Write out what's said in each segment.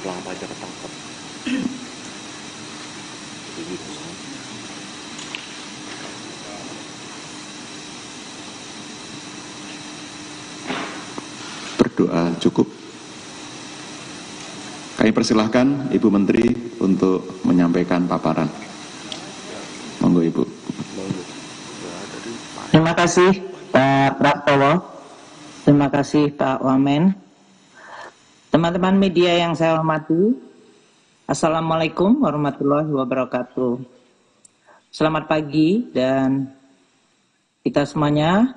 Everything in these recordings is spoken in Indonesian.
Kemplang pajak ketangkep. Berdoa cukup. Kami persilahkan Ibu Menteri untuk menyampaikan paparan. Monggo Ibu. Terima kasih Pak Prastowo. Terima kasih Pak Wamen. Teman-teman media yang saya hormati, Assalamualaikum warahmatullahi wabarakatuh. Selamat pagi, dan kita semuanya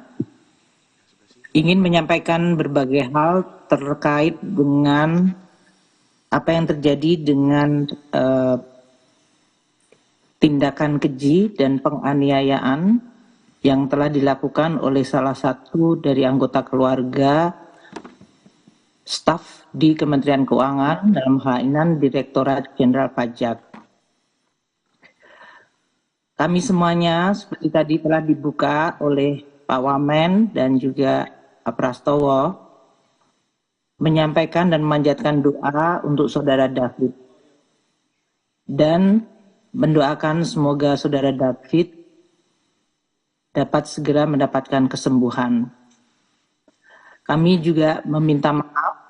ingin menyampaikan berbagai hal terkait dengan apa yang terjadi dengan tindakan keji dan penganiayaan yang telah dilakukan oleh salah satu dari anggota keluarga staf di Kementerian Keuangan, dalam hal ini Direktorat Jenderal Pajak. Kami semuanya seperti tadi telah dibuka oleh Pak Wamen dan juga Pak Prastowo, menyampaikan dan memanjatkan doa untuk Saudara David dan mendoakan semoga Saudara David dapat segera mendapatkan kesembuhan. Kami juga meminta maaf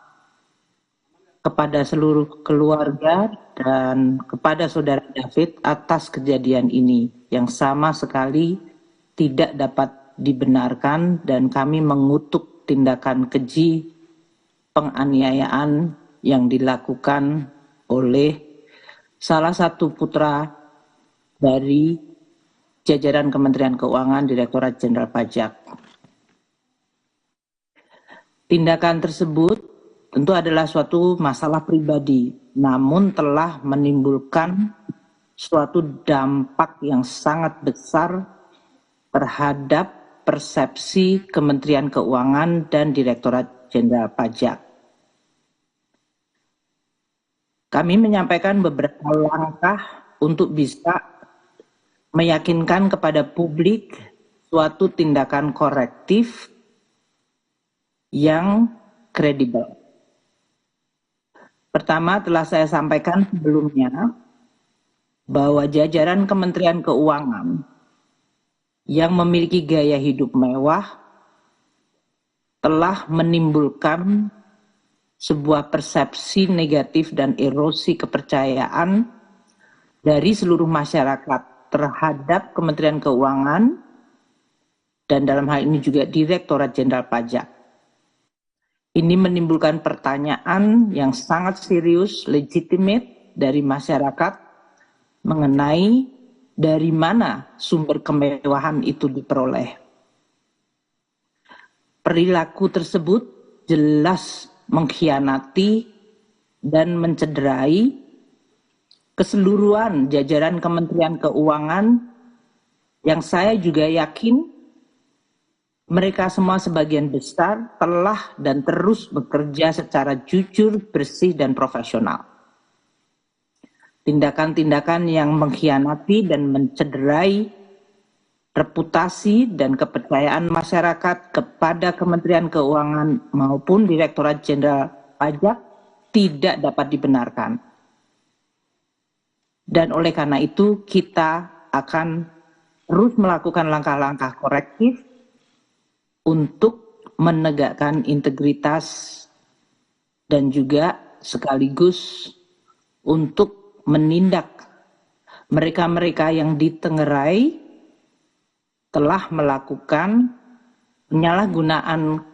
kepada seluruh keluarga dan kepada Saudara David atas kejadian ini yang sama sekali tidak dapat dibenarkan, dan kami mengutuk tindakan keji penganiayaan yang dilakukan oleh salah satu putra dari jajaran Kementerian Keuangan, Direktorat Jenderal Pajak. Tindakan tersebut tentu adalah suatu masalah pribadi, namun telah menimbulkan suatu dampak yang sangat besar terhadap persepsi Kementerian Keuangan dan Direktorat Jenderal Pajak. Kami menyampaikan beberapa langkah untuk bisa meyakinkan kepada publik suatu tindakan korektif yang kredibel. Pertama, telah saya sampaikan sebelumnya bahwa jajaran Kementerian Keuangan yang memiliki gaya hidup mewah telah menimbulkan sebuah persepsi negatif dan erosi kepercayaan dari seluruh masyarakat terhadap Kementerian Keuangan dan dalam hal ini juga Direktorat Jenderal Pajak. Ini menimbulkan pertanyaan yang sangat serius, legitimate dari masyarakat mengenai dari mana sumber kemewahan itu diperoleh. Perilaku tersebut jelas mengkhianati dan mencederai keseluruhan jajaran Kementerian Keuangan yang saya juga yakin mereka semua sebagian besar telah dan terus bekerja secara jujur, bersih, dan profesional. Tindakan-tindakan yang mengkhianati dan mencederai reputasi dan kepercayaan masyarakat kepada Kementerian Keuangan maupun Direktorat Jenderal Pajak tidak dapat dibenarkan. Dan oleh karena itu kita akan terus melakukan langkah-langkah korektif untuk menegakkan integritas dan juga sekaligus untuk menindak mereka-mereka yang ditengerai telah melakukan penyalahgunaan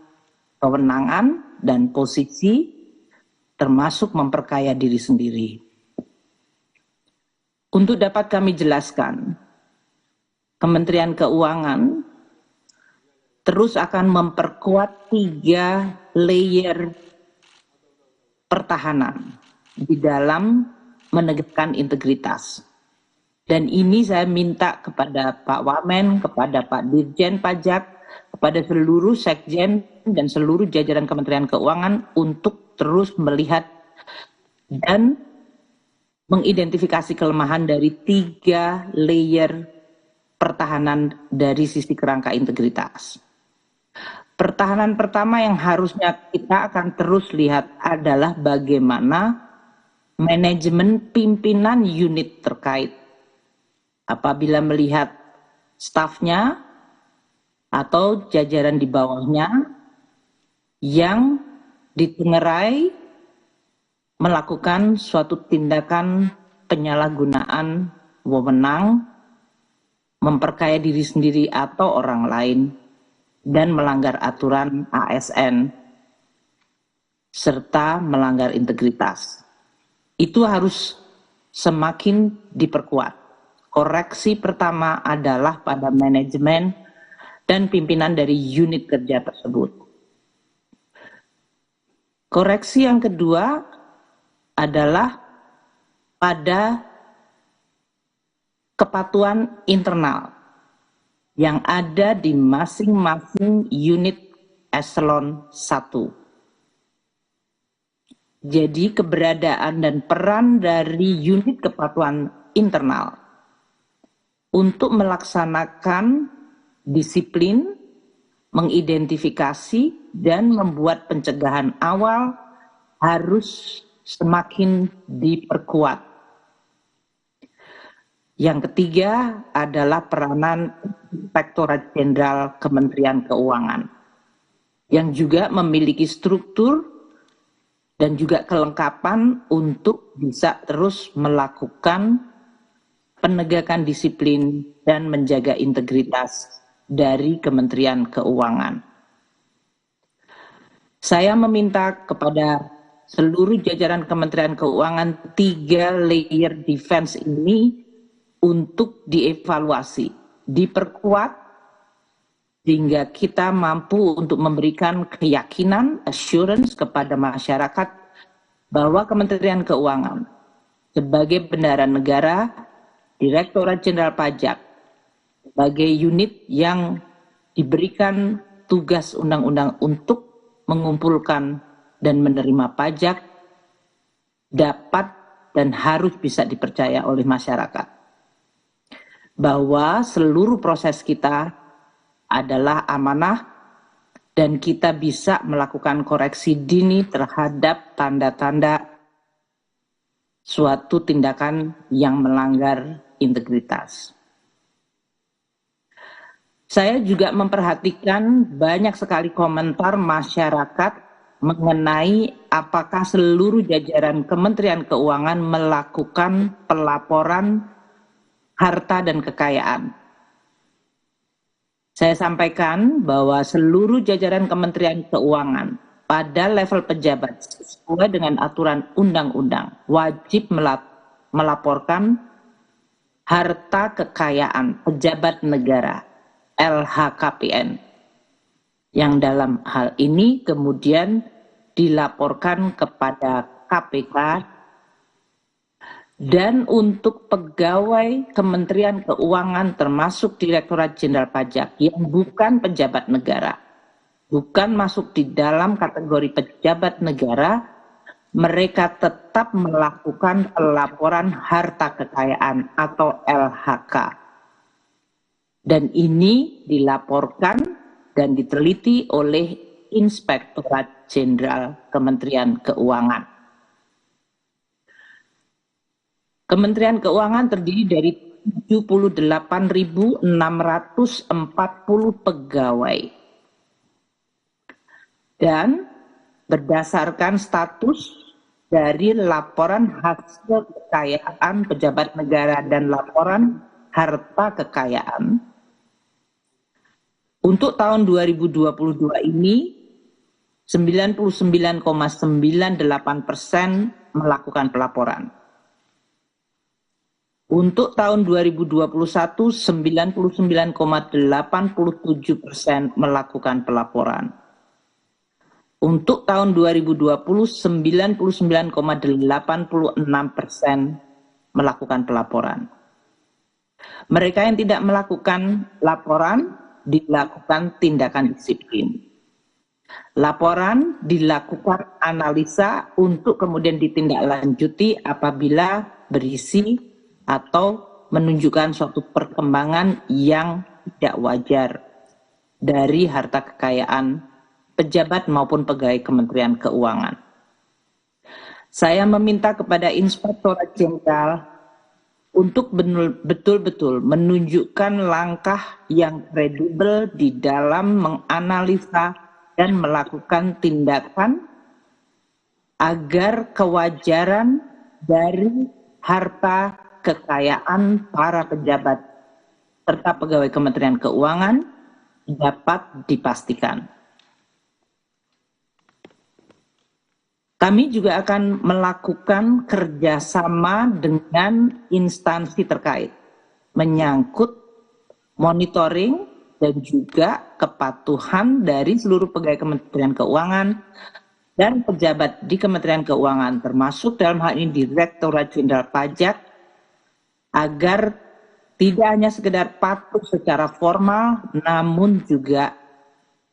kewenangan dan posisi termasuk memperkaya diri sendiri. Untuk dapat kami jelaskan, Kementerian Keuangan terus akan memperkuat 3 layer pertahanan di dalam menegakkan integritas. Dan ini saya minta kepada Pak Wamen, kepada Pak Dirjen Pajak, kepada seluruh sekjen dan seluruh jajaran Kementerian Keuangan untuk terus melihat dan mengidentifikasi kelemahan dari 3 layer pertahanan dari sisi kerangka integritas. Pertahanan pertama yang harusnya kita akan terus lihat adalah bagaimana manajemen pimpinan unit terkait apabila melihat stafnya atau jajaran di bawahnya yang ditengarai melakukan suatu tindakan penyalahgunaan wewenang, memperkaya diri sendiri atau orang lain, dan melanggar aturan ASN, serta melanggar integritas. Itu harus semakin diperkuat. Koreksi pertama adalah pada manajemen dan pimpinan dari unit kerja tersebut. Koreksi yang kedua adalah pada kepatuhan internal yang ada di masing-masing unit eselon 1. Jadi keberadaan dan peran dari unit kepatuhan internal untuk melaksanakan disiplin, mengidentifikasi, dan membuat pencegahan awal harus semakin diperkuat. Yang ketiga adalah peranan Inspektorat Jenderal Kementerian Keuangan yang juga memiliki struktur dan juga kelengkapan untuk bisa terus melakukan penegakan disiplin dan menjaga integritas dari Kementerian Keuangan. Saya meminta kepada seluruh jajaran Kementerian Keuangan 3 layer defense ini untuk dievaluasi, diperkuat sehingga kita mampu untuk memberikan keyakinan, assurance kepada masyarakat bahwa Kementerian Keuangan sebagai bendahara negara, Direktorat Jenderal Pajak sebagai unit yang diberikan tugas undang-undang untuk mengumpulkan dan menerima pajak dapat dan harus bisa dipercaya oleh masyarakat. Bahwa seluruh proses kita adalah amanah dan kita bisa melakukan koreksi dini terhadap tanda-tanda suatu tindakan yang melanggar integritas. Saya juga memperhatikan banyak sekali komentar masyarakat mengenai apakah seluruh jajaran Kementerian Keuangan melakukan pelaporan harta dan kekayaan. Saya sampaikan bahwa seluruh jajaran Kementerian Keuangan pada level pejabat sesuai dengan aturan undang-undang wajib melaporkan harta kekayaan pejabat negara LHKPN yang dalam hal ini kemudian dilaporkan kepada KPK. Dan untuk pegawai Kementerian Keuangan termasuk Direktorat Jenderal Pajak yang bukan pejabat negara, bukan masuk di dalam kategori pejabat negara, mereka tetap melakukan pelaporan harta kekayaan atau LHK. Dan ini dilaporkan dan diteliti oleh Inspektorat Jenderal Kementerian Keuangan. Kementerian Keuangan terdiri dari 78.640 pegawai. Dan berdasarkan status dari laporan hasil kekayaan pejabat negara dan laporan harta kekayaan, untuk tahun 2022 ini 99,98% melakukan pelaporan. Untuk tahun 2021, 99,87% melakukan pelaporan. Untuk tahun 2020, 99,86% melakukan pelaporan. Mereka yang tidak melakukan laporan, dilakukan tindakan disiplin. Laporan dilakukan analisa untuk kemudian ditindaklanjuti apabila berisi atau menunjukkan suatu perkembangan yang tidak wajar dari harta kekayaan pejabat maupun pegawai Kementerian Keuangan. Saya meminta kepada Inspektorat Jenderal untuk betul-betul menunjukkan langkah yang kredibel di dalam menganalisa dan melakukan tindakan agar kewajaran dari harta kekayaan para pejabat serta pegawai Kementerian Keuangan dapat dipastikan. Kami juga akan melakukan kerjasama dengan instansi terkait, menyangkut monitoring dan juga kepatuhan dari seluruh pegawai Kementerian Keuangan dan pejabat di Kementerian Keuangan, termasuk dalam hal ini Direktorat Jenderal Pajak, agar tidak hanya sekedar patuh secara formal, namun juga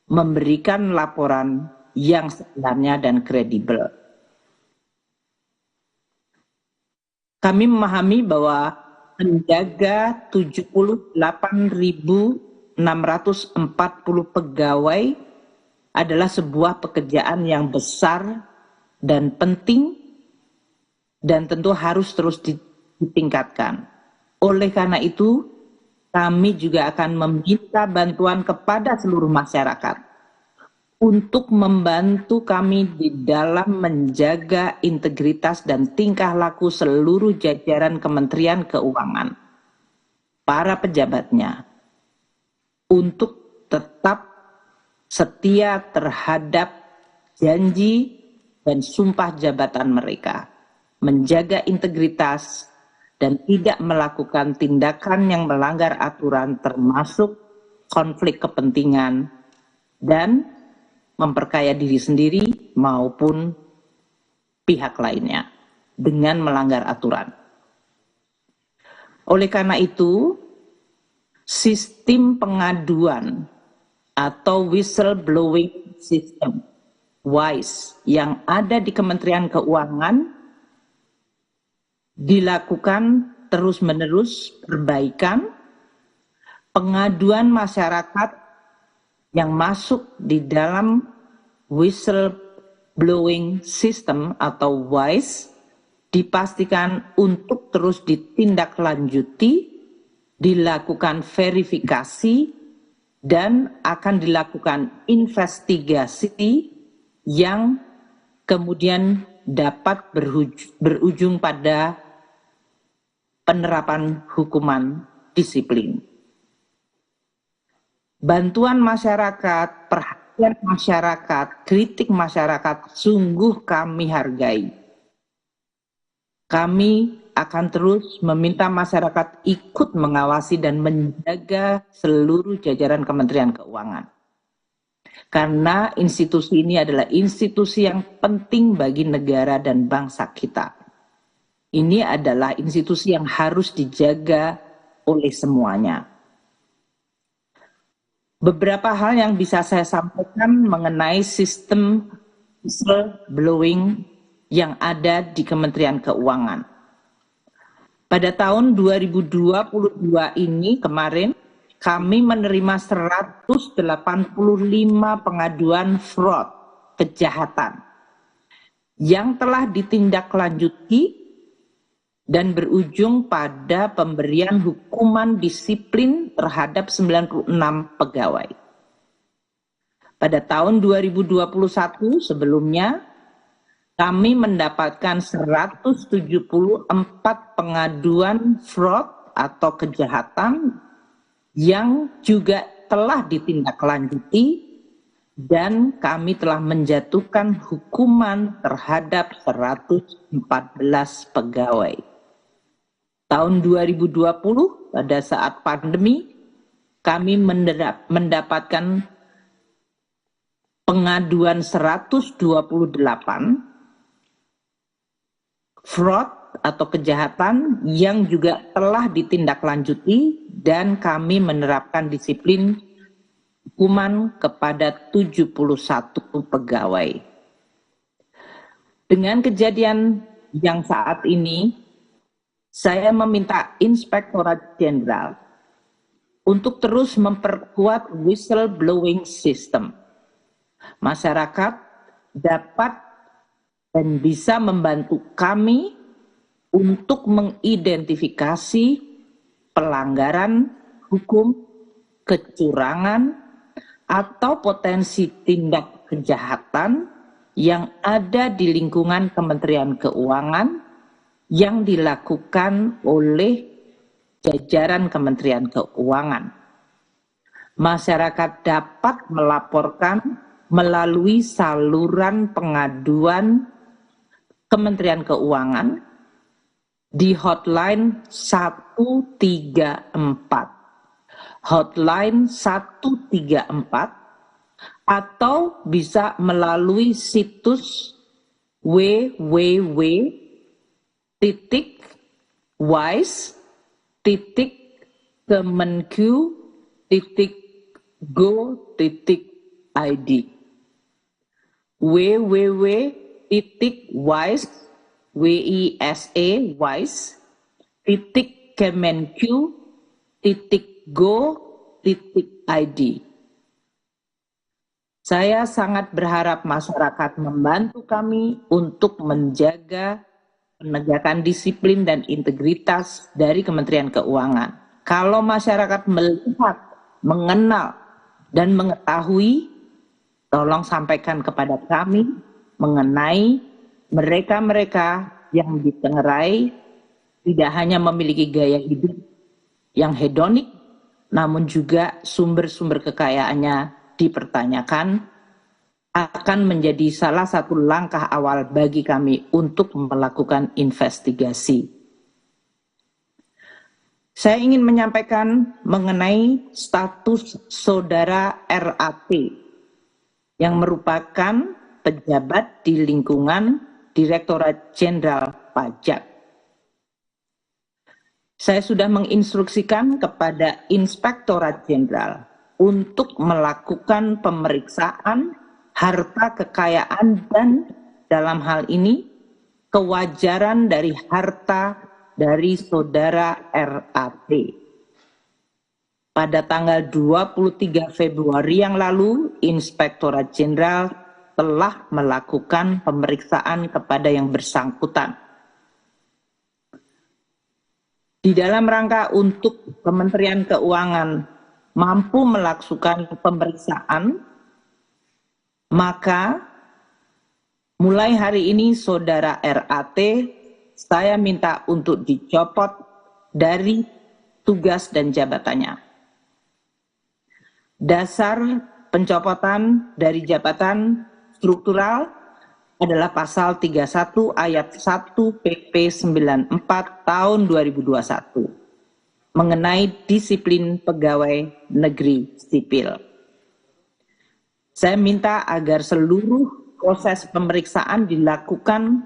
memberikan laporan yang sebenarnya dan kredibel. Kami memahami bahwa menjaga 78.640 pegawai adalah sebuah pekerjaan yang besar dan penting dan tentu harus terus ditingkatkan. Oleh karena itu, kami juga akan meminta bantuan kepada seluruh masyarakat untuk membantu kami di dalam menjaga integritas dan tingkah laku seluruh jajaran Kementerian Keuangan, para pejabatnya, untuk tetap setia terhadap janji dan sumpah jabatan mereka, menjaga integritas dan tidak melakukan tindakan yang melanggar aturan termasuk konflik kepentingan dan memperkaya diri sendiri maupun pihak lainnya dengan melanggar aturan. Oleh karena itu, sistem pengaduan atau whistleblowing system WISE yang ada di Kementerian Keuangan dilakukan terus-menerus perbaikan. Pengaduan masyarakat yang masuk di dalam whistleblowing system atau WISE dipastikan untuk terus ditindaklanjuti, dilakukan verifikasi, dan akan dilakukan investigasi yang kemudian dapat berujung pada penerapan hukuman disiplin. Bantuan masyarakat, perhatian masyarakat, kritik masyarakat sungguh kami hargai. Kami akan terus meminta masyarakat ikut mengawasi dan menjaga seluruh jajaran Kementerian Keuangan. Karena institusi ini adalah institusi yang penting bagi negara dan bangsa kita. Ini adalah institusi yang harus dijaga oleh semuanya. Beberapa hal yang bisa saya sampaikan mengenai sistem whistleblowing yang ada di Kementerian Keuangan. Pada tahun 2022 ini kemarin, kami menerima 185 pengaduan fraud, kejahatan, yang telah ditindaklanjuti dan berujung pada pemberian hukuman disiplin terhadap 96 pegawai. Pada tahun 2021 sebelumnya, kami mendapatkan 174 pengaduan fraud atau kejahatan yang juga telah ditindaklanjuti dan kami telah menjatuhkan hukuman terhadap 114 pegawai. Tahun 2020 pada saat pandemi, kami mendapatkan pengaduan 128 fraud atau kejahatan yang juga telah ditindaklanjuti dan kami menerapkan disiplin hukuman kepada 71 pegawai. Dengan kejadian yang saat ini, saya meminta Inspektorat Jenderal untuk terus memperkuat whistleblowing system. Masyarakat dapat dan bisa membantu kami untuk mengidentifikasi pelanggaran hukum, kecurangan, atau potensi tindak kejahatan yang ada di lingkungan Kementerian Keuangan yang dilakukan oleh jajaran Kementerian Keuangan. Masyarakat dapat melaporkan melalui saluran pengaduan Kementerian Keuangan di hotline 134. Hotline 134 atau bisa melalui situs www.kemenq.go.id www.kemenq.go.id. Saya sangat berharap masyarakat membantu kami untuk menjaga penegakan disiplin dan integritas dari Kementerian Keuangan. Kalau masyarakat melihat, mengenal, dan mengetahui, tolong sampaikan kepada kami mengenai mereka-mereka yang ditengarai tidak hanya memiliki gaya hidup yang hedonik, namun juga sumber-sumber kekayaannya dipertanyakan, akan menjadi salah satu langkah awal bagi kami untuk melakukan investigasi. Saya ingin menyampaikan mengenai status saudara RAT yang merupakan pejabat di lingkungan Direktorat Jenderal Pajak. Saya sudah menginstruksikan kepada Inspektorat Jenderal untuk melakukan pemeriksaan harta kekayaan dan dalam hal ini kewajaran dari harta dari saudara RAT. Pada tanggal 23 Februari yang lalu, Inspektorat Jenderal telah melakukan pemeriksaan kepada yang bersangkutan. Di dalam rangka untuk Kementerian Keuangan mampu melakukan pemeriksaan, maka mulai hari ini saudara RAT saya minta untuk dicopot dari tugas dan jabatannya. Dasar pencopotan dari jabatan struktural adalah pasal 31 ayat 1 PP 94 tahun 2021 mengenai disiplin pegawai negeri sipil. Saya minta agar seluruh proses pemeriksaan dilakukan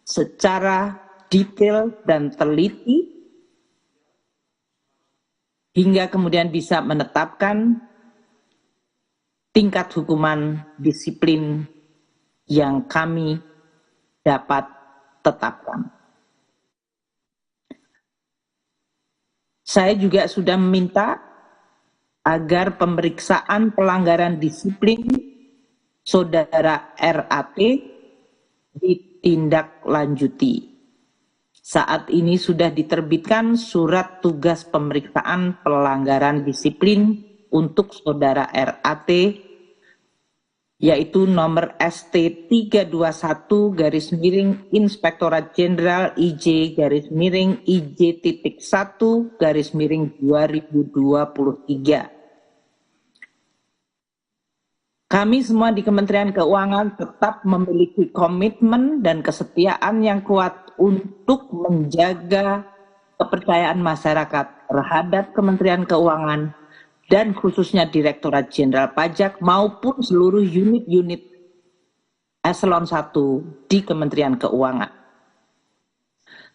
secara detail dan teliti hingga kemudian bisa menetapkan tingkat hukuman disiplin yang kami dapat tetapkan. Saya juga sudah meminta agar pemeriksaan pelanggaran disiplin saudara RAT ditindaklanjuti. Saat ini sudah diterbitkan surat tugas pemeriksaan pelanggaran disiplin untuk saudara RAT, yaitu nomor ST 321 Inspektorat Jenderal IJ IJ.1 2023. Kami semua di Kementerian Keuangan tetap memiliki komitmen dan kesetiaan yang kuat untuk menjaga kepercayaan masyarakat terhadap Kementerian Keuangan dan khususnya Direktorat Jenderal Pajak maupun seluruh unit-unit eselon 1 di Kementerian Keuangan.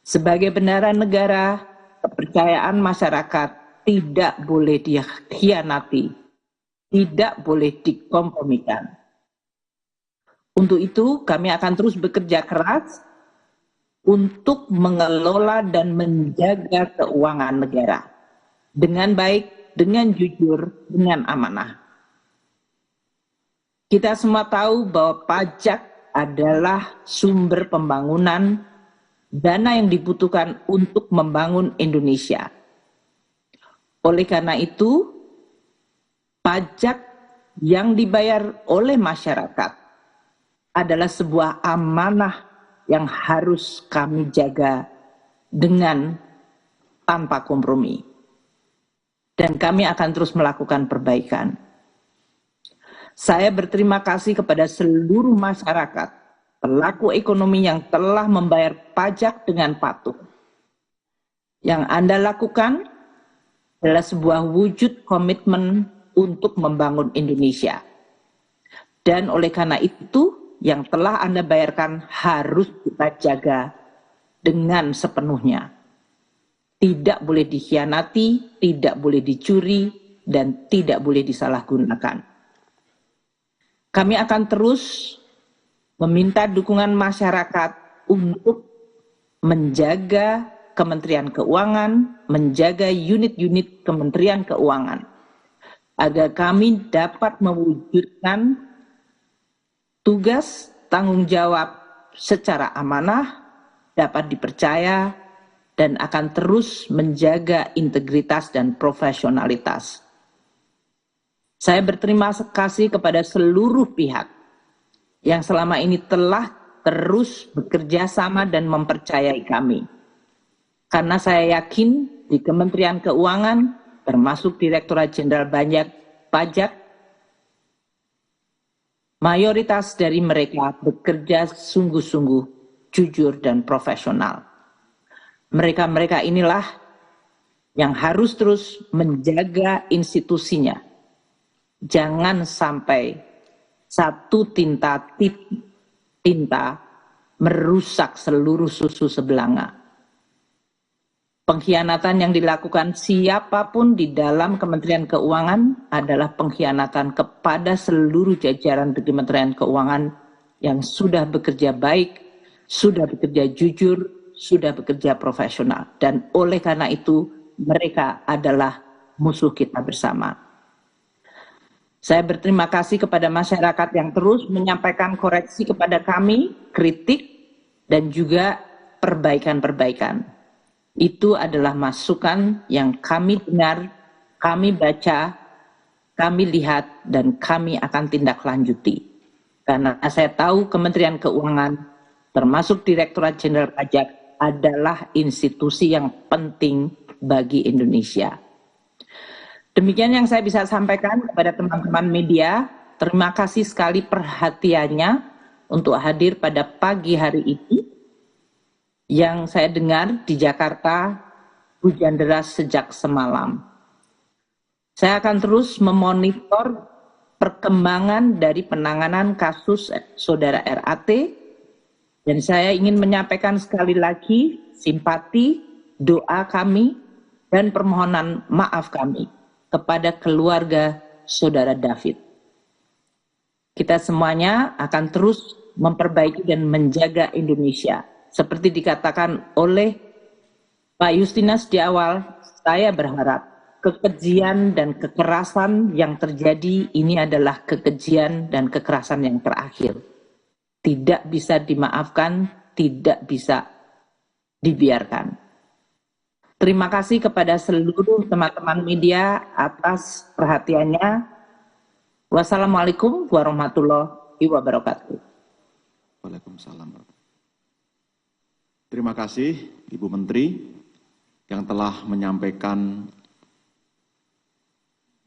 Sebagai bendahara negara, kepercayaan masyarakat tidak boleh dikhianati, tidak boleh dikompromikan. Untuk itu, kami akan terus bekerja keras untuk mengelola dan menjaga keuangan negara dengan baik, dengan jujur, dengan amanah. Kita semua tahu bahwa pajak adalah sumber pembangunan, dana yang dibutuhkan untuk membangun Indonesia. Oleh karena itu, pajak yang dibayar oleh masyarakat adalah sebuah amanah yang harus kami jaga dengan tanpa kompromi. Dan kami akan terus melakukan perbaikan. Saya berterima kasih kepada seluruh masyarakat, pelaku ekonomi yang telah membayar pajak dengan patuh. Yang Anda lakukan adalah sebuah wujud komitmen untuk membangun Indonesia. Dan oleh karena itu, yang telah Anda bayarkan harus kita jaga dengan sepenuhnya. Tidak boleh dikhianati, tidak boleh dicuri, dan tidak boleh disalahgunakan. Kami akan terus meminta dukungan masyarakat untuk menjaga Kementerian Keuangan, menjaga unit-unit Kementerian Keuangan, agar kami dapat mewujudkan tugas tanggung jawab secara amanah, dapat dipercaya, dan akan terus menjaga integritas dan profesionalitas. Saya berterima kasih kepada seluruh pihak yang selama ini telah terus bekerja sama dan mempercayai kami. Karena saya yakin di Kementerian Keuangan, termasuk Direktorat Jenderal Pajak, mayoritas dari mereka bekerja sungguh-sungguh, jujur, dan profesional. Mereka-mereka inilah yang harus terus menjaga institusinya. Jangan sampai satu tinta merusak seluruh susu sebelanga. Pengkhianatan yang dilakukan siapapun di dalam Kementerian Keuangan adalah pengkhianatan kepada seluruh jajaran di Kementerian Keuangan yang sudah bekerja baik, sudah bekerja jujur, sudah bekerja profesional. Dan oleh karena itu, mereka adalah musuh kita bersama. Saya berterima kasih kepada masyarakat yang terus menyampaikan koreksi kepada kami, kritik, dan juga perbaikan-perbaikan. Itu adalah masukan yang kami dengar, kami baca, kami lihat, dan kami akan tindak lanjuti. Karena saya tahu Kementerian Keuangan, termasuk Direktorat Jenderal Pajak, adalah institusi yang penting bagi Indonesia. Demikian yang saya bisa sampaikan kepada teman-teman media. Terima kasih sekali perhatiannya untuk hadir pada pagi hari ini. Yang saya dengar di Jakarta hujan deras sejak semalam. Saya akan terus memonitor perkembangan dari penanganan kasus saudara RAT. Dan saya ingin menyampaikan sekali lagi simpati, doa kami, dan permohonan maaf kami kepada keluarga saudara David. Kita semuanya akan terus memperbaiki dan menjaga Indonesia. Seperti dikatakan oleh Pak Justinus di awal, saya berharap kekejian dan kekerasan yang terjadi ini adalah kekejian dan kekerasan yang terakhir. Tidak bisa dimaafkan, tidak bisa dibiarkan. Terima kasih kepada seluruh teman-teman media atas perhatiannya. Wassalamualaikum warahmatullahi wabarakatuh. Waalaikumsalam. Terima kasih Ibu Menteri yang telah menyampaikan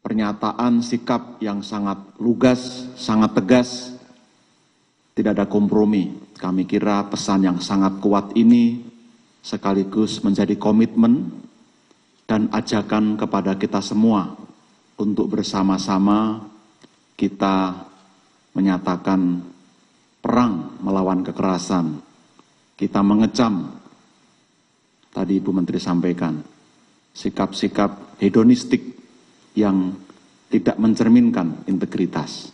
pernyataan sikap yang sangat lugas, sangat tegas, tidak ada kompromi. Kami kira pesan yang sangat kuat ini sekaligus menjadi komitmen dan ajakan kepada kita semua untuk bersama-sama kita menyatakan perang melawan kekerasan. Kita mengecam, tadi Ibu Menteri sampaikan, sikap-sikap hedonistik yang tidak mencerminkan integritas.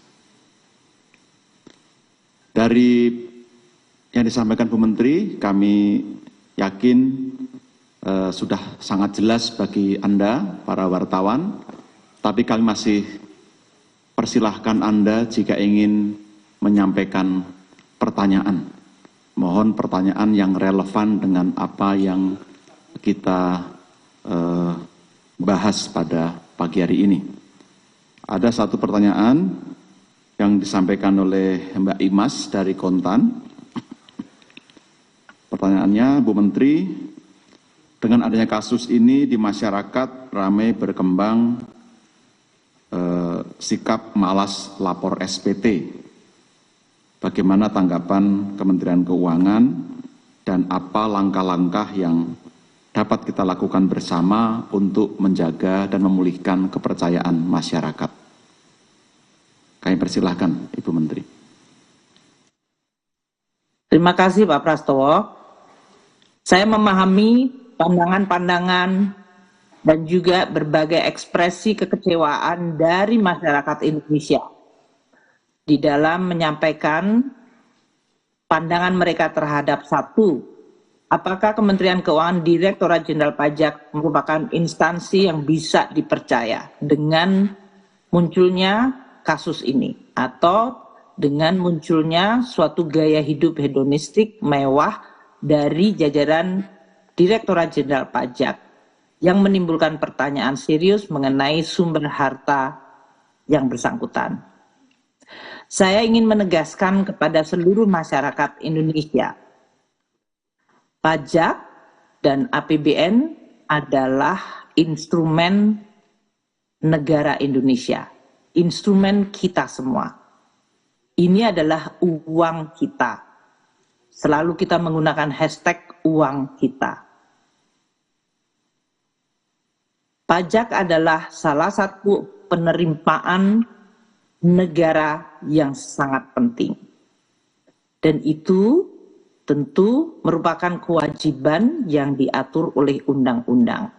Dari yang disampaikan Bu Menteri, kami yakin sudah sangat jelas bagi Anda, para wartawan, tapi kami masih persilahkan Anda jika ingin menyampaikan pertanyaan. Mohon pertanyaan yang relevan dengan apa yang kita bahas pada pagi hari ini. Ada satu pertanyaan yang disampaikan oleh Mbak Imas dari Kontan. Pertanyaannya, Bu Menteri, dengan adanya kasus ini di masyarakat ramai berkembang sikap malas lapor SPT. Bagaimana tanggapan Kementerian Keuangan dan apa langkah-langkah yang dapat kita lakukan bersama untuk menjaga dan memulihkan kepercayaan masyarakat? Kami persilahkan, Ibu Menteri. Terima kasih Pak Prastowo. Saya memahami pandangan-pandangan dan juga berbagai ekspresi kekecewaan dari masyarakat Indonesia di dalam menyampaikan pandangan mereka terhadap satu, apakah Kementerian Keuangan Direktorat Jenderal Pajak merupakan instansi yang bisa dipercaya dengan munculnya kasus ini, atau dengan munculnya suatu gaya hidup hedonistik mewah dari jajaran Direktorat Jenderal Pajak yang menimbulkan pertanyaan serius mengenai sumber harta yang bersangkutan. Saya ingin menegaskan kepada seluruh masyarakat Indonesia, pajak dan APBN adalah instrumen negara Indonesia, instrumen kita semua. Ini adalah uang kita. Selalu kita menggunakan hashtag uang kita. Pajak adalah salah satu penerimaan negara yang sangat penting. Dan itu tentu merupakan kewajiban yang diatur oleh undang-undang.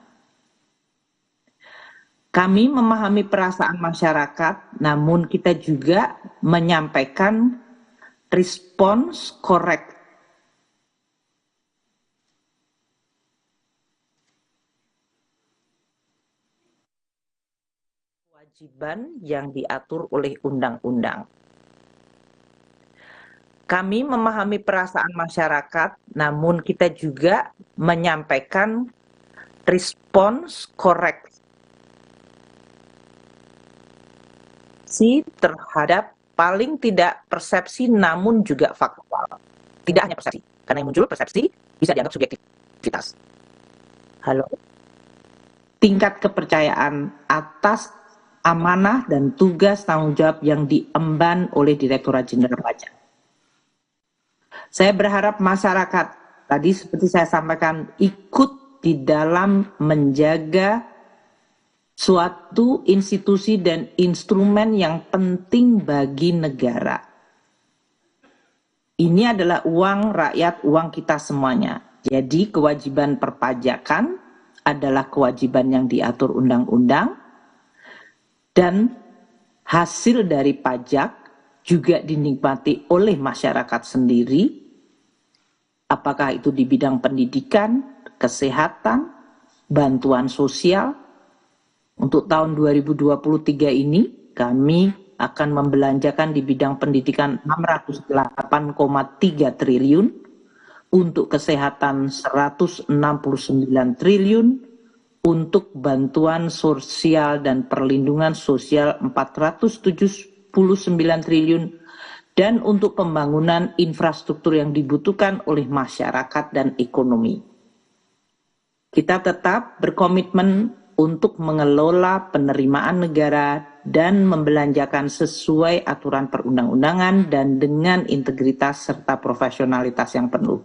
Kami memahami perasaan masyarakat, namun kita juga menyampaikan respons korek kewajiban yang diatur oleh undang-undang. Kami memahami perasaan masyarakat, namun kita juga menyampaikan respons koreksi terhadap paling tidak persepsi namun juga faktual. Tidak hanya persepsi, karena yang muncul persepsi bisa dianggap subjektivitas. Halo? Tingkat kepercayaan atas amanah dan tugas tanggung jawab yang diemban oleh Direktorat Jenderal Pajak. Saya berharap masyarakat, tadi seperti saya sampaikan, ikut di dalam menjaga suatu institusi dan instrumen yang penting bagi negara. Ini adalah uang rakyat, uang kita semuanya. Jadi kewajiban perpajakan adalah kewajiban yang diatur undang-undang, dan hasil dari pajak juga dinikmati oleh masyarakat sendiri, apakah itu di bidang pendidikan, kesehatan, bantuan sosial. Untuk tahun 2023 ini kami akan membelanjakan di bidang pendidikan 608,3 triliun, untuk kesehatan 169 triliun, untuk bantuan sosial dan perlindungan sosial 479 triliun, dan untuk pembangunan infrastruktur yang dibutuhkan oleh masyarakat dan ekonomi. Kita tetap berkomitmen untuk mengelola penerimaan negara dan membelanjakan sesuai aturan perundang-undangan dan dengan integritas serta profesionalitas yang penuh.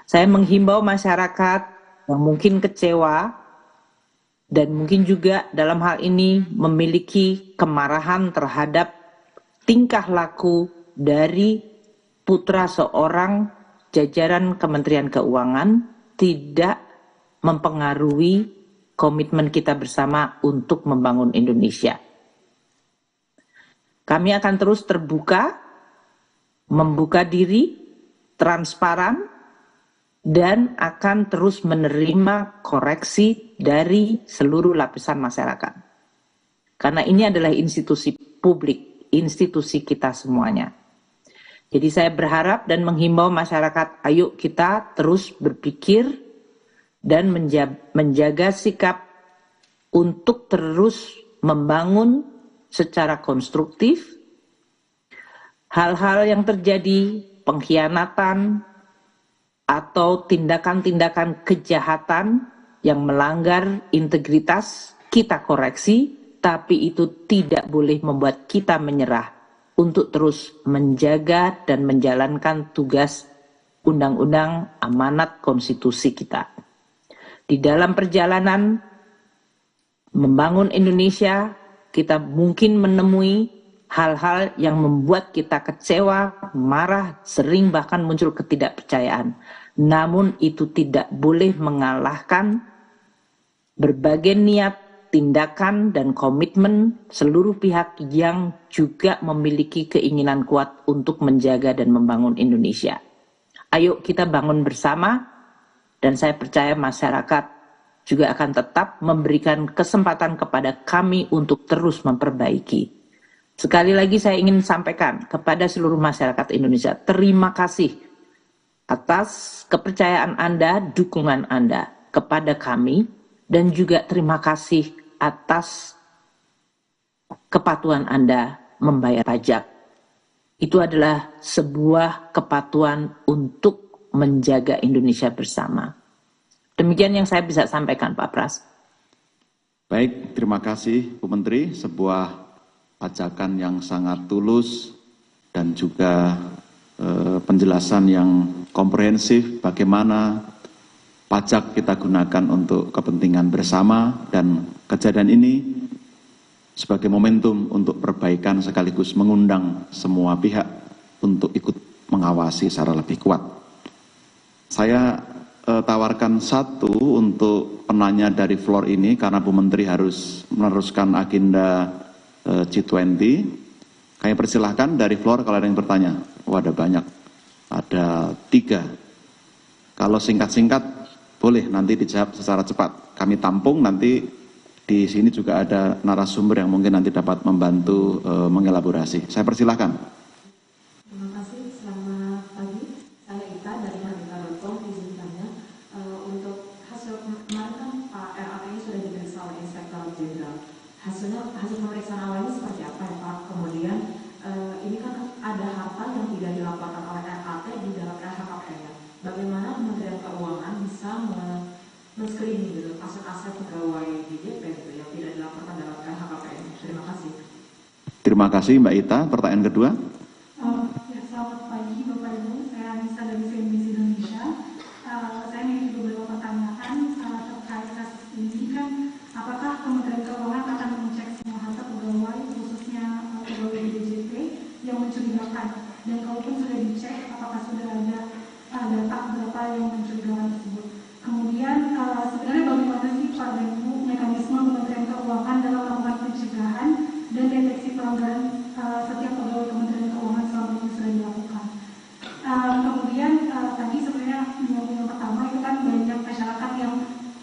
Saya menghimbau masyarakat yang mungkin kecewa dan mungkin juga dalam hal ini memiliki kemarahan terhadap tingkah laku dari putra seorang jajaran Kementerian Keuangan tidak mempengaruhi komitmen kita bersama untuk membangun Indonesia. Kami akan terus terbuka, membuka diri, transparan, dan akan terus menerima koreksi dari seluruh lapisan masyarakat. Karena ini adalah institusi publik, institusi kita semuanya. Jadi saya berharap dan menghimbau masyarakat, ayo kita terus berpikir dan menjaga sikap untuk terus membangun secara konstruktif hal-hal yang terjadi, pengkhianatan atau tindakan-tindakan kejahatan yang melanggar integritas, kita koreksi, tapi itu tidak boleh membuat kita menyerah untuk terus menjaga dan menjalankan tugas undang-undang amanat konstitusi kita. Di dalam perjalanan membangun Indonesia, kita mungkin menemui hal-hal yang membuat kita kecewa, marah, sering bahkan muncul ketidakpercayaan. Namun itu tidak boleh mengalahkan berbagai niat, tindakan, dan komitmen seluruh pihak yang juga memiliki keinginan kuat untuk menjaga dan membangun Indonesia. Ayo kita bangun bersama, dan saya percaya masyarakat juga akan tetap memberikan kesempatan kepada kami untuk terus memperbaiki. Sekali lagi saya ingin sampaikan kepada seluruh masyarakat Indonesia, terima kasih atas kepercayaan Anda, dukungan Anda kepada kami, dan juga terima kasih atas kepatuhan Anda membayar pajak. Itu adalah sebuah kepatuhan untuk menjaga Indonesia bersama. Demikian yang saya bisa sampaikan, Pak Pras. Baik, terima kasih Bu Menteri. Sebuah ajakan yang sangat tulus dan juga penjelasan yang komprehensif bagaimana pajak kita gunakan untuk kepentingan bersama, dan kejadian ini sebagai momentum untuk perbaikan sekaligus mengundang semua pihak untuk ikut mengawasi secara lebih kuat. Saya tawarkan satu untuk penanya dari floor ini karena Bu Menteri harus meneruskan agenda G20. Kami persilahkan dari floor kalau ada yang bertanya. Oh, ada banyak, ada 3. Kalau singkat-singkat boleh nanti dijawab secara cepat. Kami tampung, nanti di sini juga ada narasumber yang mungkin nanti dapat membantu mengelaborasi. Saya persilahkan. Hasil pemeriksaan awalnya seperti apa ya Pak? Kemudian ini kan ada harta yang tidak dilaporkan oleh RAT di dalam LHKPN. Bagaimana Kementerian Keuangan bisa men-screening gitu aset-aset pegawai DJP gitu yang tidak dilaporkan dalam LHKPN? Terima kasih. Terima kasih Mbak Ita. Pertanyaan kedua. Ya, selamat pagi Bapak Ibu. Saya Anissa dari CNBC Indonesia. Saya memiliki beberapa pertanyaan terkait kasus ini. Kan apakah Kementerian Keuangan akan mengecek semua harta pegawai, khususnya pegawai DJP yang mencurigakan? Dan kalaupun sudah dicek, apakah sudah ada data berapa yang mencurigakan tersebut? Kemudian sebenarnya bagaimana sih Pak Menko mekanisme Kementerian Keuangan dalam melakukan pencegahan dan deteksi pelanggaran setiap pegawai Kementerian Keuangan selama ini sudah dilakukan? Kemudian tadi sebenarnya yang pertama itu kan banyak masyarakat yang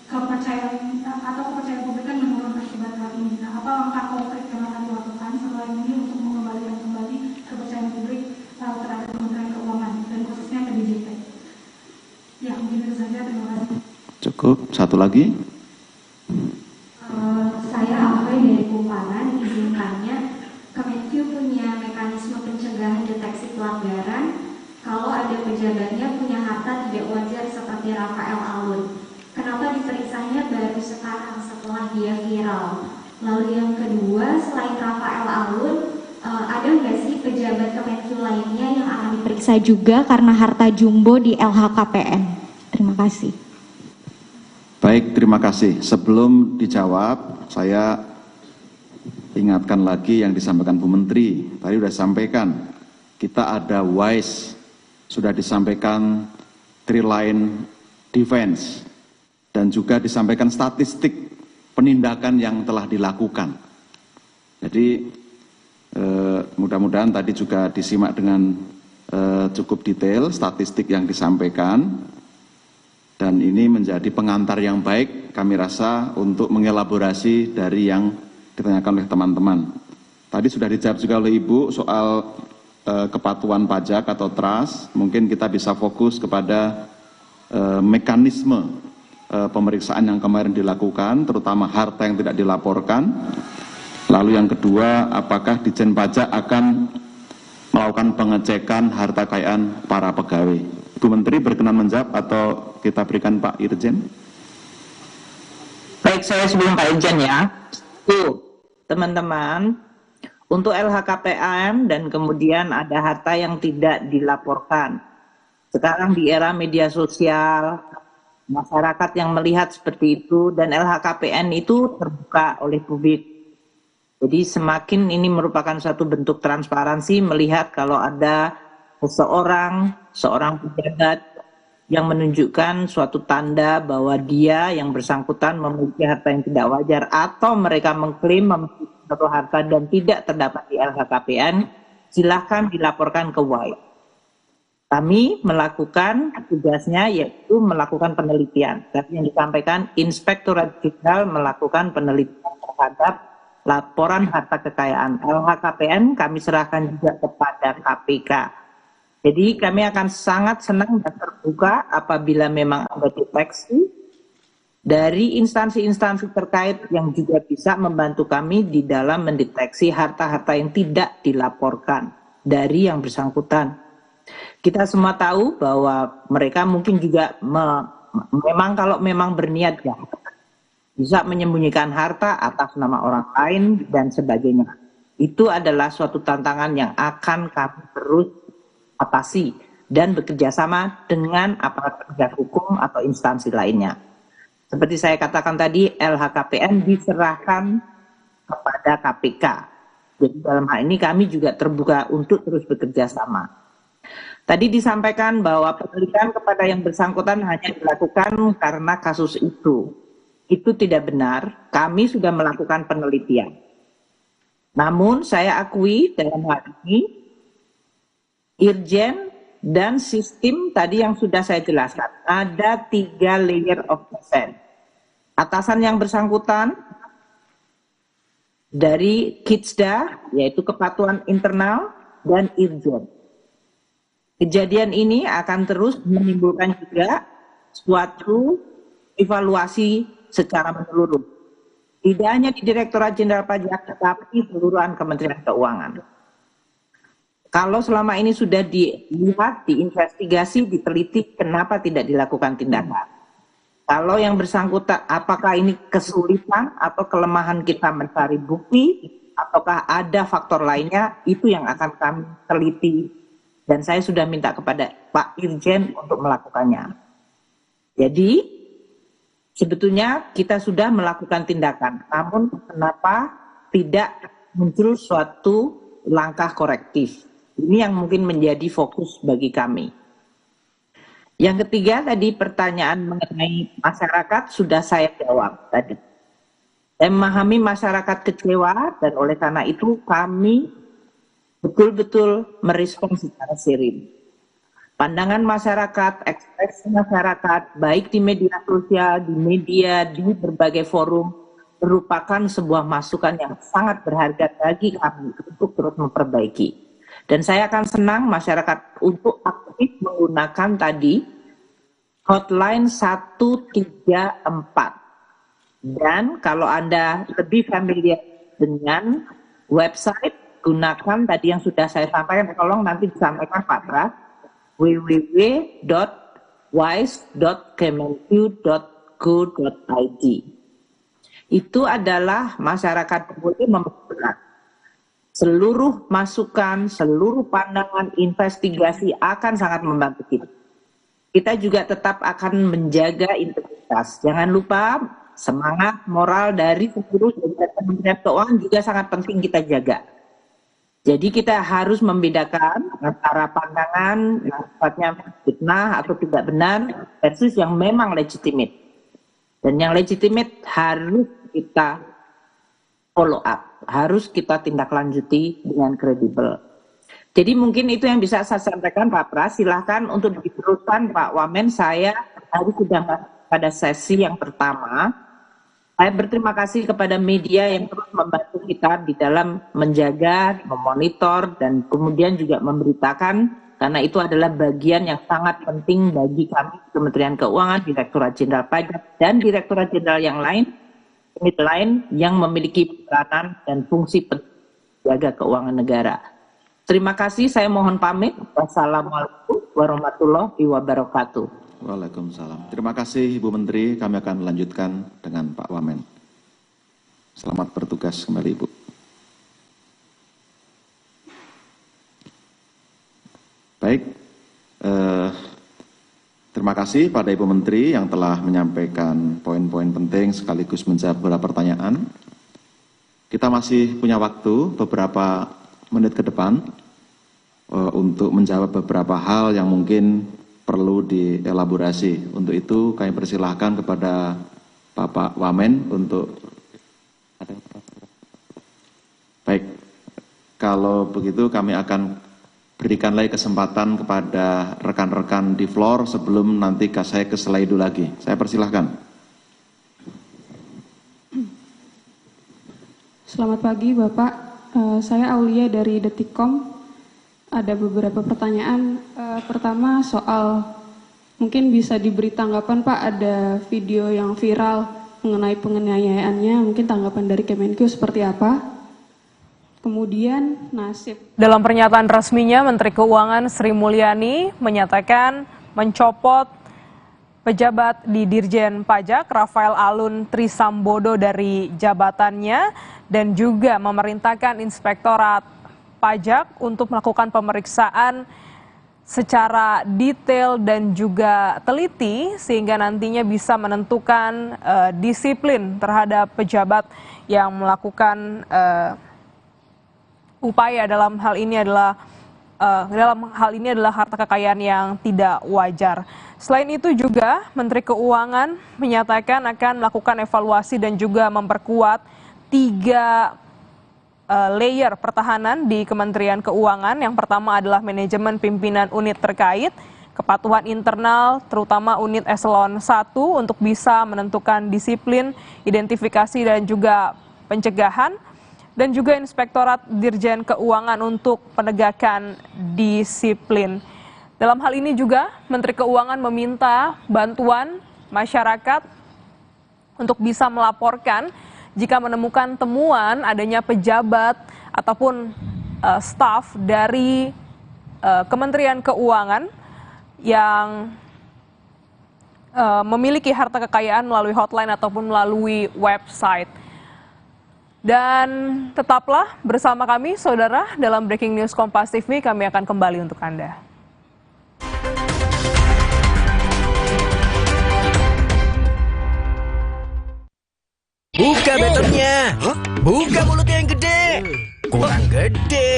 kepercayaan atau kepercayaan publik kan menurun akibat hal ini. Nah, apa langkah konkret yang akan dilakukan setelah ini untuk mengembalikan kembali kepercayaan publik terhadap Kementerian Keuangan dan khususnya ke DJP? Ya, mungkin itu saja. Terima kasih. Cukup. Satu lagi. Saya Afri dari Kumparan. Izinkannya Kemenq punya mekanisme pencegahan deteksi pelanggaran kalau ada pejabatnya punya harta tidak wajar seperti Rafael Alun. Kenapa diperiksanya baru sekarang setelah dia viral? Lalu yang kedua, selain Rafael Alun, ada nggak sih pejabat Kemenq lainnya yang akan diperiksa juga karena harta jumbo di LHKPN? Terima kasih. Baik, terima kasih. Sebelum dijawab, saya ingatkan lagi yang disampaikan Bu Menteri. Tadi sudah sampaikan, kita ada WISE, sudah disampaikan Triline Defense, dan juga disampaikan statistik penindakan yang telah dilakukan. Jadi mudah-mudahan tadi juga disimak dengan cukup detail statistik yang disampaikan, dan ini menjadi pengantar yang baik kami rasa untuk mengelaborasi dari yang ditanyakan oleh teman-teman. Tadi sudah dijawab juga oleh Ibu soal kepatuhan pajak atau trust, mungkin kita bisa fokus kepada mekanisme pemeriksaan yang kemarin dilakukan, terutama harta yang tidak dilaporkan. Lalu yang kedua, apakah Ditjen Pajak akan melakukan pengecekan harta kekayaan para pegawai? Ibu Menteri berkenan menjawab atau kita berikan Pak Irjen? Baik, saya sebelum Pak Irjen ya. Teman-teman, untuk LHKPN dan kemudian ada harta yang tidak dilaporkan. Sekarang di era media sosial, masyarakat yang melihat seperti itu dan LHKPN itu terbuka oleh publik. Jadi semakin ini merupakan satu bentuk transparansi melihat kalau ada seorang pejabat yang menunjukkan suatu tanda bahwa dia yang bersangkutan memiliki harta yang tidak wajar atau mereka mengklaim memiliki suatu harta dan tidak terdapat di LHKPN, silahkan dilaporkan ke WAI. Kami melakukan tugasnya yaitu melakukan penelitian. Tapi yang disampaikan Inspektorat Jenderal melakukan penelitian terhadap laporan harta kekayaan LHKPN, kami serahkan juga kepada KPK. Jadi kami akan sangat senang dan terbuka apabila memang ada deteksi dari instansi-instansi terkait yang juga bisa membantu kami di dalam mendeteksi harta-harta yang tidak dilaporkan dari yang bersangkutan. Kita semua tahu bahwa mereka mungkin juga memang kalau memang berniat ya, bisa menyembunyikan harta atas nama orang lain dan sebagainya. Itu adalah suatu tantangan yang akan kami terus atasi dan bekerjasama dengan aparat penegak hukum atau instansi lainnya. Seperti saya katakan tadi, LHKPN diserahkan kepada KPK. Jadi dalam hal ini kami juga terbuka untuk terus bekerja sama. Tadi disampaikan bahwa penelitian kepada yang bersangkutan hanya dilakukan karena kasus itu. Itu tidak benar, kami sudah melakukan penelitian. Namun saya akui dalam hal ini, Irjen dan sistem tadi yang sudah saya jelaskan, ada 3 layer of defense. Atasan yang bersangkutan, dari Kitsda, yaitu kepatuhan internal, dan Irjen. Kejadian ini akan terus menimbulkan juga suatu evaluasi secara menyeluruh. Tidak hanya di Direktorat Jenderal Pajak, tetapi seluruhan Kementerian Keuangan. Kalau selama ini sudah dilihat, diinvestigasi, diteliti, kenapa tidak dilakukan tindakan? Kalau yang bersangkutan, apakah ini kesulitan atau kelemahan kita mencari bukti, ataukah ada faktor lainnya, itu yang akan kami teliti. Dan saya sudah minta kepada Pak Irjen untuk melakukannya. Jadi, sebetulnya kita sudah melakukan tindakan, namun kenapa tidak muncul suatu langkah korektif? Ini yang mungkin menjadi fokus bagi kami. Yang ketiga tadi pertanyaan mengenai masyarakat sudah saya jawab tadi. Saya memahami masyarakat kecewa dan oleh karena itu kami betul-betul merespons secara serius. Pandangan masyarakat, ekspresi masyarakat, baik di media sosial, di media, di berbagai forum, merupakan sebuah masukan yang sangat berharga bagi kami untuk terus memperbaiki. Dan saya akan senang masyarakat untuk aktif menggunakan tadi hotline 134. Dan kalau Anda lebih familiar dengan website, gunakan tadi yang sudah saya sampaikan, tolong nanti disampaikan Pak Pras, www.wise.kemenq.go.id. Itu adalah masyarakat boleh memberikan seluruh masukan, seluruh pandangan, investigasi akan sangat membantu kita. Kita juga tetap akan menjaga integritas. Jangan lupa semangat moral dari seluruh Kementerian Keuangan juga sangat penting kita jaga. Jadi kita harus membedakan antara pandangan yang sifatnya fitnah atau tidak benar versus yang memang legitimate. Dan yang legitimate harus kita follow up, harus kita tindak lanjuti dengan kredibel. Jadi mungkin itu yang bisa saya sampaikan Pak Pras, silahkan untuk diteruskan Pak Wamen. Saya hari sudah pada sesi yang pertama. Saya berterima kasih kepada media yang terus membantu kita di dalam menjaga, memonitor, dan kemudian juga memberitakan, karena itu adalah bagian yang sangat penting bagi kami Kementerian Keuangan, Direktorat Jenderal Pajak, dan Direktorat Jenderal yang lain, unit lain yang memiliki peranan dan fungsi penjaga keuangan negara. Terima kasih, saya mohon pamit. Wassalamualaikum warahmatullahi wabarakatuh. Waalaikumsalam. Terima kasih Ibu Menteri, kami akan melanjutkan dengan Pak Wamen. Selamat bertugas kembali Ibu. Baik, terima kasih pada Ibu Menteri yang telah menyampaikan poin-poin penting sekaligus menjawab beberapa pertanyaan. Kita masih punya waktu beberapa menit ke depan untuk menjawab beberapa hal yang mungkin perlu dielaborasi. Untuk itu kami persilahkan kepada Bapak Wamen untuk... Baik, kalau begitu kami akan berikan lagi kesempatan kepada rekan-rekan di floor sebelum nanti saya ke slide lagi. Saya persilahkan. Selamat pagi Bapak, saya Aulia dari Detikcom. Ada beberapa pertanyaan. Pertama soal, mungkin bisa diberi tanggapan Pak, ada video yang viral mengenai penganiayaannya, mungkin tanggapan dari Kemenkyu seperti apa? Kemudian nasib. Dalam pernyataan resminya, Menteri Keuangan Sri Mulyani menyatakan mencopot pejabat di Dirjen Pajak Rafael Alun Trisambodo dari jabatannya dan juga memerintahkan Inspektorat Pajak untuk melakukan pemeriksaan secara detail dan juga teliti sehingga nantinya bisa menentukan disiplin terhadap pejabat yang melakukan upaya dalam hal ini adalah harta kekayaan yang tidak wajar. Selain itu juga Menteri Keuangan menyatakan akan melakukan evaluasi dan juga memperkuat 3 layer pertahanan di Kementerian Keuangan. Yang pertama adalah manajemen pimpinan unit terkait, kepatuhan internal terutama unit eselon 1 untuk bisa menentukan disiplin, identifikasi dan juga pencegahan, dan juga Inspektorat Dirjen Keuangan untuk penegakan disiplin. Dalam hal ini juga Menteri Keuangan meminta bantuan masyarakat untuk bisa melaporkan jika menemukan temuan adanya pejabat ataupun staf dari Kementerian Keuangan yang memiliki harta kekayaan melalui hotline ataupun melalui website. Dan tetaplah bersama kami, saudara, dalam Breaking News Kompas TV, kami akan kembali untuk Anda. Buka betternya, buka mulutnya yang gede. Kurang gede.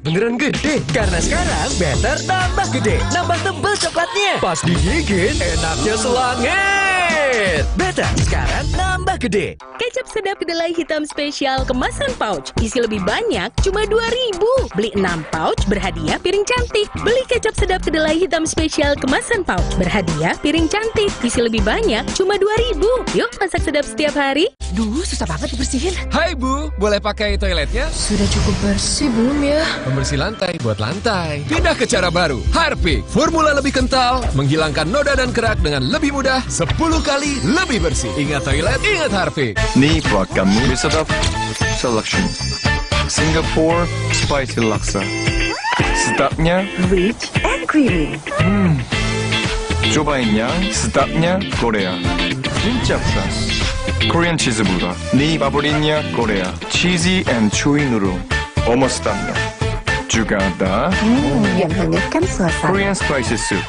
Beneran gede? Karena sekarang better tambah gede, nambah tebel coklatnya. Pas digigit, enaknya selangit. Better sekarang nambah gede. Kecap sedap kedelai hitam spesial kemasan pouch. Isi lebih banyak, cuma 2.000. Beli 6 pouch, berhadiah piring cantik. Beli kecap sedap kedelai hitam spesial kemasan pouch. Berhadiah piring cantik. Isi lebih banyak, cuma 2.000. Yuk masak sedap setiap hari. Duh, susah banget dibersihin. Hai Bu, boleh pakai toiletnya? Sudah cukup bersih belum ya? Pembersih lantai buat lantai. Pindah ke cara baru. Harpic, formula lebih kental, menghilangkan noda dan kerak dengan lebih mudah, 10 kali lebih bersih. Ingat toilet, ingat Harpic. Ni buat kami Sedap Selection Singapore Spicy Laksa. Sedapnya Rich and creamy. cobain yang sedapnya Korea. 진짜 fresh. Korean cheeseburger. 니 바버린야 Korea. Cheesy and chewy noodle. Almost done. Juga ada Yang hangatkan suasana. Korean spicy soup.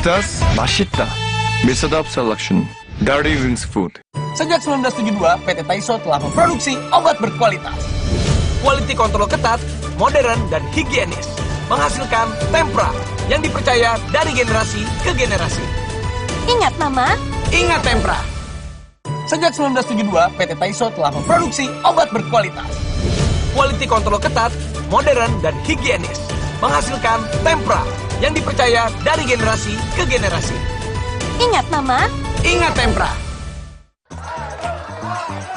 Pedas, 맛있다. Misedap Selection. Dirty Wings Food. Sejak 1972, PT Taiso telah memproduksi obat berkualitas. Quality control ketat, modern, dan higienis. Menghasilkan Tempra yang dipercaya dari generasi ke generasi. Ingat Mama, Ingat Tempra. Sejak 1972, PT Taiso telah memproduksi obat berkualitas. Quality control ketat, modern, dan higienis. Menghasilkan Tempra yang dipercaya dari generasi ke generasi. ingat Mama. Ingat Tempra.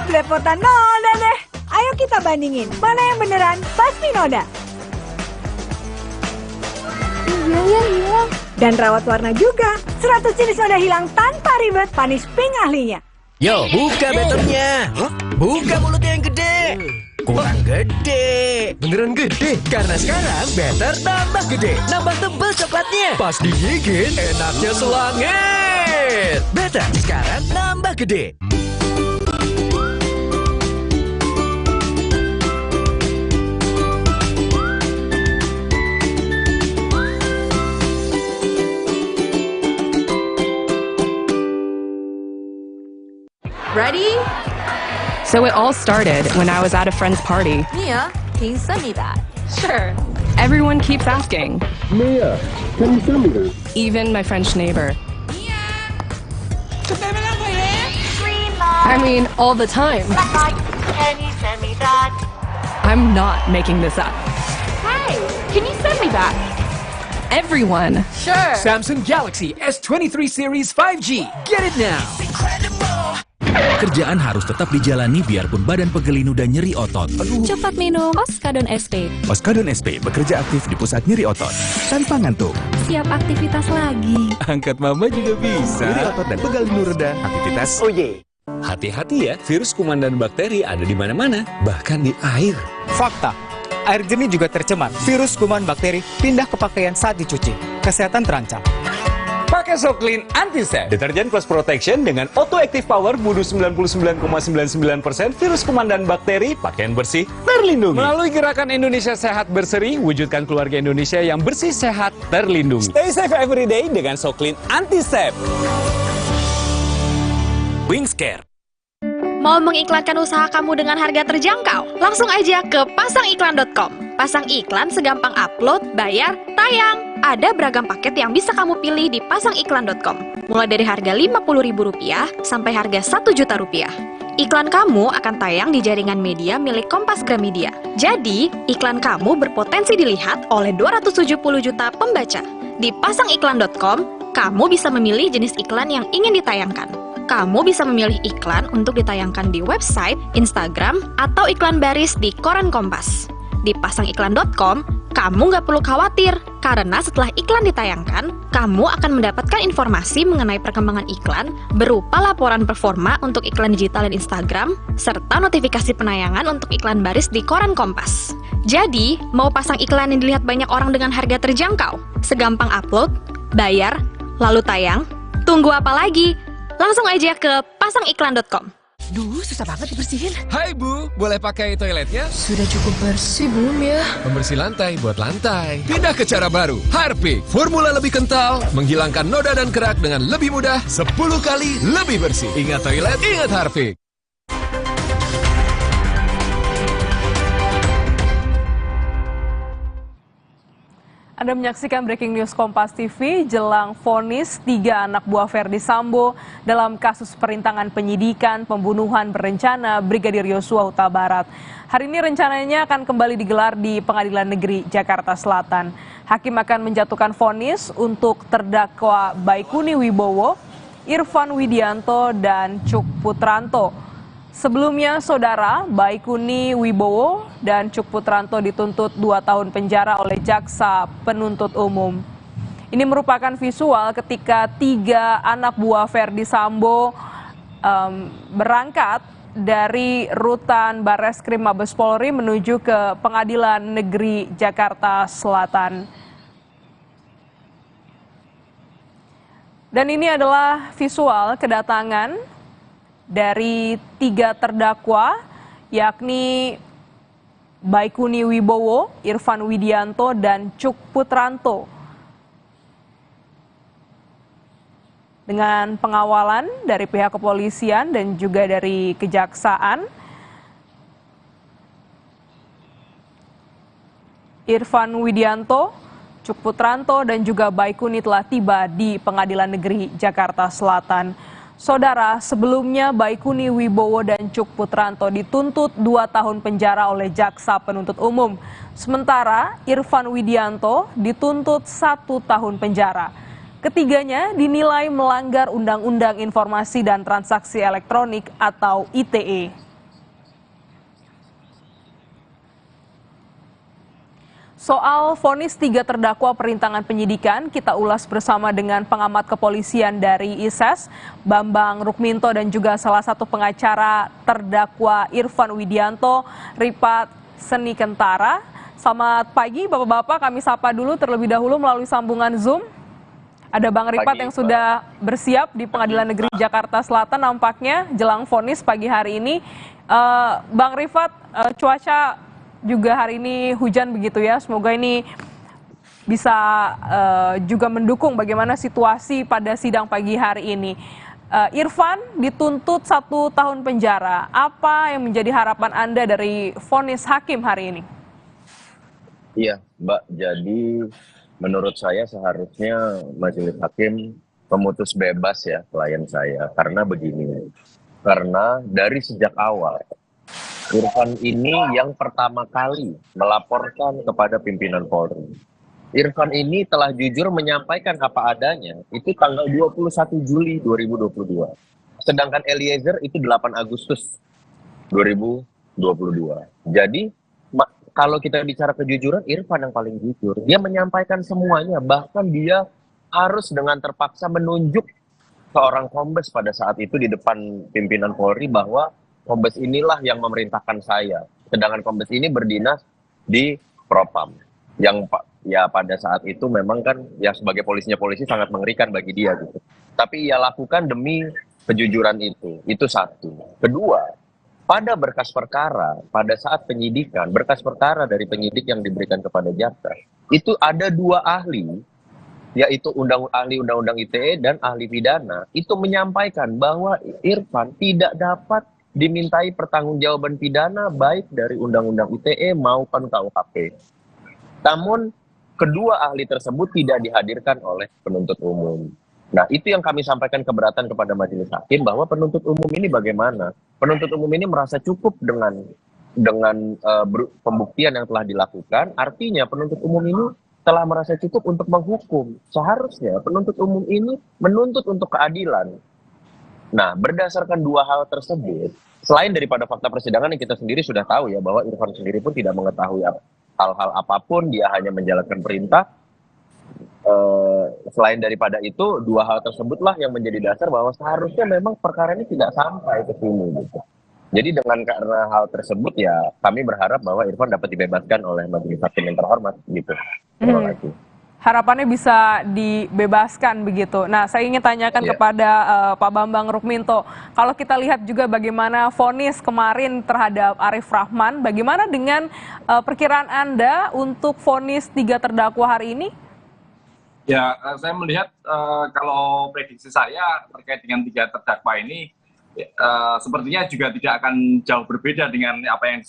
belepotan noda deh. Ayo kita bandingin, mana yang beneran pasti noda. Iya, hilang. Dan rawat warna juga. 100 jenis noda hilang tanpa ribet, Panis Pink ahlinya. Yo, buka beternya. Buka mulut yang gede. Kurang gede. Beneran gede? Karena sekarang better tambah gede. Nambah tebel coklatnya. Pas digigit, enaknya selangit. Better sekarang nambah gede. Ready? So it all started when I was at a friend's party. Mia, can you send me that? Sure. Everyone keeps asking. Mia, can you send me that? Even my French neighbor. I I mean, all the time. Can you send me that? I'm not making this up. Hey, can you send me that? Everyone. Sure. Samsung Galaxy S23 Series 5G. Get it now. Kerjaan harus tetap dijalani biarpun badan pegelinu dan nyeri otot. Cepat minum Oskadon SP. Oskadon SP bekerja aktif di pusat nyeri otot tanpa ngantuk. Siap aktivitas lagi. Angkat mama juga bisa. Nyeri otot dan pegelinu reda, aktivitas. Oh yeah. Hati-hati ya, virus kuman dan bakteri ada di mana-mana, bahkan di air. Fakta, air jernih juga tercemar. Virus kuman bakteri pindah ke pakaian saat dicuci. Kesehatan terancam. Pakai Soclean Antisep, deterjen plus protection dengan Auto Active Power bunuh 99,99% virus kuman dan bakteri, pakaian bersih terlindungi. Melalui gerakan Indonesia Sehat Berseri, wujudkan keluarga Indonesia yang bersih, sehat, terlindungi. Stay safe every day dengan Soclean Antisep. Wingscare. Mau mengiklankan usaha kamu dengan harga terjangkau? Langsung aja ke pasangiklan.com. Pasang iklan segampang upload, bayar, tayang. Ada beragam paket yang bisa kamu pilih di pasangiklan.com. Mulai dari harga Rp50.000 sampai harga Rp1.000.000. Iklan kamu akan tayang di jaringan media milik Kompas Gramedia. Jadi, iklan kamu berpotensi dilihat oleh 270 juta pembaca. Di pasangiklan.com, kamu bisa memilih jenis iklan yang ingin ditayangkan. Kamu bisa memilih iklan untuk ditayangkan di website, Instagram, atau iklan baris di koran Kompas. Di pasangiklan.com, kamu nggak perlu khawatir, karena setelah iklan ditayangkan, kamu akan mendapatkan informasi mengenai perkembangan iklan berupa laporan performa untuk iklan digital dan Instagram, serta notifikasi penayangan untuk iklan baris di koran Kompas. Jadi, mau pasang iklan yang dilihat banyak orang dengan harga terjangkau? Segampang upload, bayar, lalu tayang? Tunggu apa lagi? Langsung aja ke pasangiklan.com. Duh, susah banget dibersihin. Hai Bu, boleh pakai toiletnya? Sudah cukup bersih belum ya? Pembersih lantai buat lantai. Pindah ke cara baru. Harpic, formula lebih kental, menghilangkan noda dan kerak dengan lebih mudah, 10 kali lebih bersih. Ingat toilet, ingat Harpic. Anda menyaksikan Breaking News Kompas TV jelang vonis 3 anak buah Verdi Sambo dalam kasus perintangan penyidikan pembunuhan berencana Brigadir Yosua Huta Barat. Hari ini rencananya akan kembali digelar di Pengadilan Negeri Jakarta Selatan. Hakim akan menjatuhkan vonis untuk terdakwa Baikuni Wibowo, Irfan Widianto, dan Cuk Putranto. Sebelumnya, saudara, Baikuni Wibowo dan Cuk Putranto dituntut 2 tahun penjara oleh jaksa penuntut umum. Ini merupakan visual ketika 3 anak buah Verdi Sambo berangkat dari rutan Barreskrim Mabes Polri menuju ke Pengadilan Negeri Jakarta Selatan. Dan ini adalah visual kedatangan dari 3 terdakwa, yakni Baikuni Wibowo, Irfan Widianto, dan Cuk Putranto. Dengan pengawalan dari pihak kepolisian dan juga dari kejaksaan, Irfan Widianto, Cuk Putranto, dan juga Baikuni telah tiba di Pengadilan Negeri Jakarta Selatan. Saudara, sebelumnya Baikuni Wibowo dan Cuk Putranto dituntut 2 tahun penjara oleh jaksa penuntut umum. Sementara Irfan Widianto dituntut 1 tahun penjara. Ketiganya dinilai melanggar Undang-Undang Informasi dan Transaksi Elektronik atau ITE. Soal vonis 3 terdakwa perintangan penyidikan, kita ulas bersama dengan pengamat kepolisian dari ISES, Bambang Rukminto, dan juga salah satu pengacara terdakwa Irfan Widianto, Ripat Seni Kentara. Selamat pagi Bapak-Bapak, kami sapa dulu terlebih dahulu melalui sambungan Zoom. Ada Bang Ripat yang sudah bersiap di Pengadilan Negeri Jakarta Selatan nampaknya jelang vonis pagi hari ini. Bang Rifat, cuaca juga hari ini hujan begitu ya, semoga ini bisa juga mendukung bagaimana situasi pada sidang pagi hari ini. Irfan dituntut 1 tahun penjara, apa yang menjadi harapan Anda dari vonis hakim hari ini? Iya Mbak, jadi menurut saya seharusnya majelis hakim memutus bebas ya klien saya, karena begini, karena dari sejak awal Irfan ini yang pertama kali melaporkan kepada pimpinan Polri. Irfan ini telah jujur menyampaikan apa adanya, itu tanggal 21 Juli 2022. Sedangkan Eliezer itu 8 Agustus 2022. Jadi, kalau kita bicara kejujuran, Irfan yang paling jujur. Dia menyampaikan semuanya, bahkan dia harus dengan terpaksa menunjuk seorang kombes pada saat itu di depan pimpinan Polri bahwa kombes inilah yang memerintahkan saya. Sedangkan kombes ini berdinas di Propam. Yang ya pada saat itu memang kan ya sebagai polisinya polisi sangat mengerikan bagi dia gitu. Tapi ia lakukan demi kejujuran itu. Itu satu. Kedua, pada berkas perkara, pada saat penyidikan, berkas perkara dari penyidik yang diberikan kepada jaksa, itu ada 2 ahli, yaitu ahli undang-undang ITE dan ahli pidana, itu menyampaikan bahwa Irfan tidak dapat dimintai pertanggungjawaban pidana baik dari Undang-Undang ITE maupun KUHP. Namun kedua ahli tersebut tidak dihadirkan oleh penuntut umum. Nah, itu yang kami sampaikan keberatan kepada majelis hakim bahwa penuntut umum ini bagaimana? Penuntut umum ini merasa cukup dengan pembuktian yang telah dilakukan. Artinya penuntut umum ini telah merasa cukup untuk menghukum. Seharusnya penuntut umum ini menuntut untuk keadilan. Nah, berdasarkan 2 hal tersebut, selain daripada fakta persidangan yang kita sendiri sudah tahu ya, bahwa Irfan sendiri pun tidak mengetahui hal-hal apapun, dia hanya menjalankan perintah. Selain daripada itu, 2 hal tersebutlah yang menjadi dasar bahwa seharusnya memang perkara ini tidak sampai ke sini gitu. Jadi karena hal tersebut ya, kami berharap bahwa Irfan dapat dibebaskan oleh majelis hakim yang terhormat gitu. Terima kasih. Harapannya bisa dibebaskan begitu. Nah, saya ingin tanyakan kepada Pak Bambang Rukminto, kalau kita lihat juga bagaimana vonis kemarin terhadap Arif Rahman, bagaimana dengan perkiraan Anda untuk vonis 3 terdakwa hari ini? Ya, saya melihat kalau prediksi saya terkait dengan 3 terdakwa ini, sepertinya juga tidak akan jauh berbeda dengan apa yang